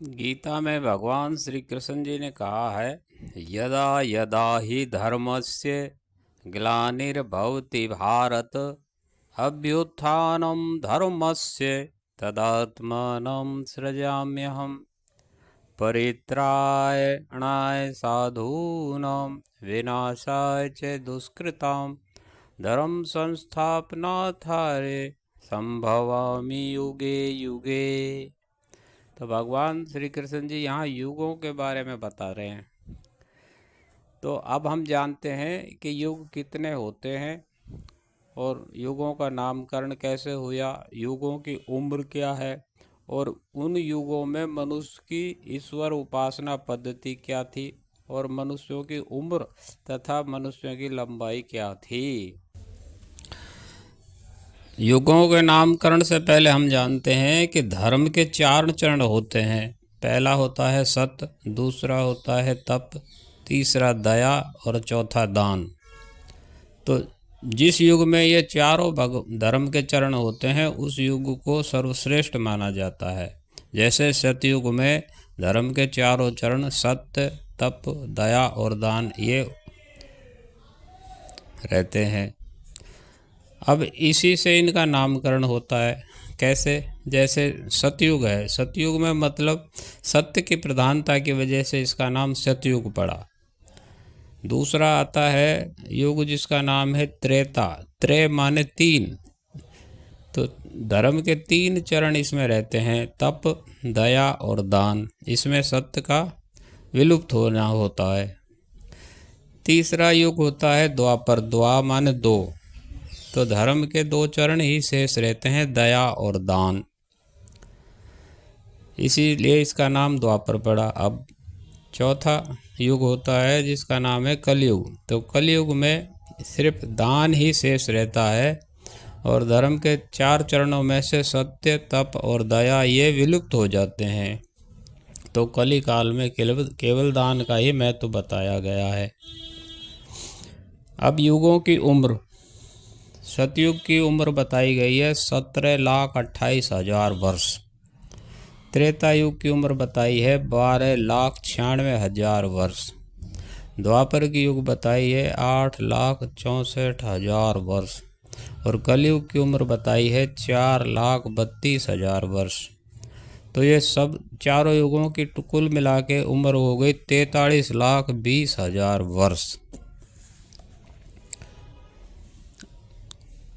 गीता में भगवान श्री कृष्ण जी ने कहा है, यदा यदा ही धर्मस्य ग्लानिर्भवति भारत, अभ्युत्थानं धर्मस्य तदात्मानं सृजाम्यहम्। परित्राणाय साधूनां विनाशाय च दुष्कृतां धर्म संस्थापनार्थाय संभवामि युगे युगे। तो भगवान श्री कृष्ण जी यहाँ युगों के बारे में बता रहे हैं। तो अब हम जानते हैं कि युग कितने होते हैं और युगों का नामकरण कैसे हुआ, युगों की उम्र क्या है और उन युगों में मनुष्य की ईश्वर उपासना पद्धति क्या थी और मनुष्यों की उम्र तथा मनुष्यों की लंबाई क्या थी। युगों के नामकरण से पहले हम जानते हैं कि धर्म के 4 चरण होते हैं। पहला होता है सत्य, दूसरा होता है तप, तीसरा दया और चौथा दान। तो जिस युग में ये चारों धर्म के चरण होते हैं उस युग को सर्वश्रेष्ठ माना जाता है। जैसे सतयुग में धर्म के 4 चरण सत्य, तप, दया और दान ये रहते हैं। अब इसी से इनका नामकरण होता है। कैसे? जैसे सतयुग है, सतयुग में मतलब सत्य की प्रधानता की वजह से इसका नाम सतयुग पड़ा। दूसरा आता है युग जिसका नाम है त्रेता। त्रे माने 3। तो धर्म के 3 चरण इसमें रहते हैं, तप, दया और दान। इसमें सत्य का विलुप्त होना होता है। तीसरा युग होता है द्वापर। द्वा माने 2। तो धर्म के 2 चरण ही शेष रहते हैं, दया और दान। इसीलिए इसका नाम द्वापर पड़ा। अब चौथा युग होता है जिसका नाम है कलयुग। तो कलयुग में सिर्फ दान ही शेष रहता है और धर्म के 4 चरणों में से सत्य, तप और दया ये विलुप्त हो जाते हैं। तो कली काल में केवल दान का ही महत्व बताया गया है। अब युगों की उम्र। सतयुग की उम्र बताई गई है 17,28,000 वर्ष। त्रेता युग की उम्र बताई है 12,96,000 वर्ष। द्वापर की युग बताई है 8,64,000 वर्ष और कलयुग की उम्र बताई है 4,32,000 वर्ष। तो ये सब चारों युगों की कुल मिला के उम्र हो गई 43,20,000 वर्ष।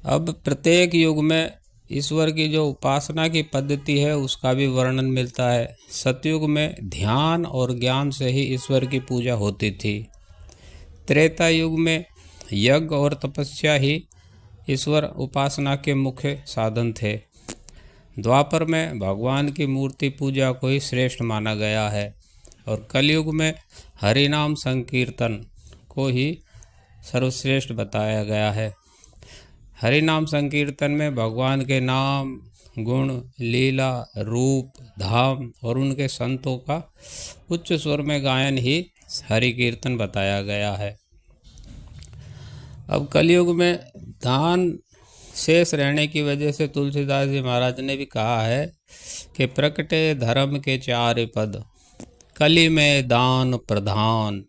अब प्रत्येक युग में ईश्वर की जो उपासना की पद्धति है उसका भी वर्णन मिलता है। सतयुग में ध्यान और ज्ञान से ही ईश्वर की पूजा होती थी। त्रेता युग में यज्ञ और तपस्या ही ईश्वर उपासना के मुख्य साधन थे। द्वापर में भगवान की मूर्ति पूजा को ही श्रेष्ठ माना गया है और कलयुग में हरिनाम संकीर्तन को ही सर्वश्रेष्ठ बताया गया है। हरिनाम संकीर्तन में भगवान के नाम, गुण, लीला, रूप, धाम और उनके संतों का उच्च स्वर में गायन ही हरि कीर्तन बताया गया है। अब कलयुग में दान शेष रहने की वजह से तुलसीदास जी महाराज ने भी कहा है कि प्रकटे धर्म के 4 पद, कली में दान प्रधान,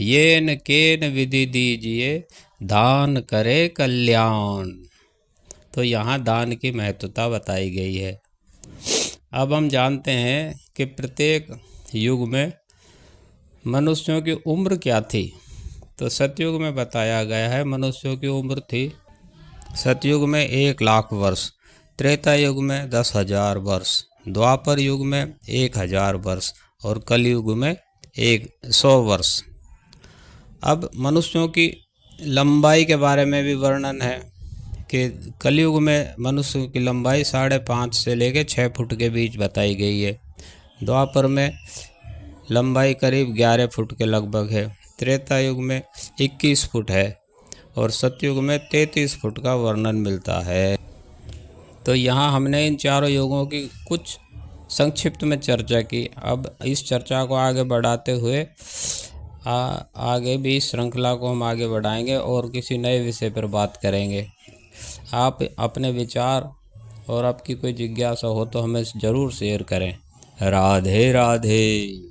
येन केन विधि दीजिए, दान करे कल्याण। तो यहाँ दान की महत्वता बताई गई है। अब हम जानते हैं कि प्रत्येक युग में मनुष्यों की उम्र क्या थी। तो सतयुग में बताया गया है मनुष्यों की उम्र थी सतयुग में 1,00,000 वर्ष, त्रेता युग में 10,000 वर्ष, द्वापर युग में 1,000 वर्ष और कलयुग में 100 वर्ष। अब मनुष्यों की लंबाई के बारे में भी वर्णन है कि कलयुग में मनुष्य की लंबाई 5.5 से लेकर 6 फुट के बीच बताई गई है। द्वापर में लंबाई करीब 11 फुट के लगभग है। त्रेता युग में 21 फुट है और सतयुग में 33 फुट का वर्णन मिलता है। तो यहाँ हमने इन चारों युगों की कुछ संक्षिप्त में चर्चा की। अब इस चर्चा को आगे बढ़ाते हुए आगे भी इस श्रृंखला को हम आगे बढ़ाएंगे और किसी नए विषय पर बात करेंगे। आप अपने विचार और आपकी कोई जिज्ञासा हो तो हमें ज़रूर शेयर करें। राधे राधे।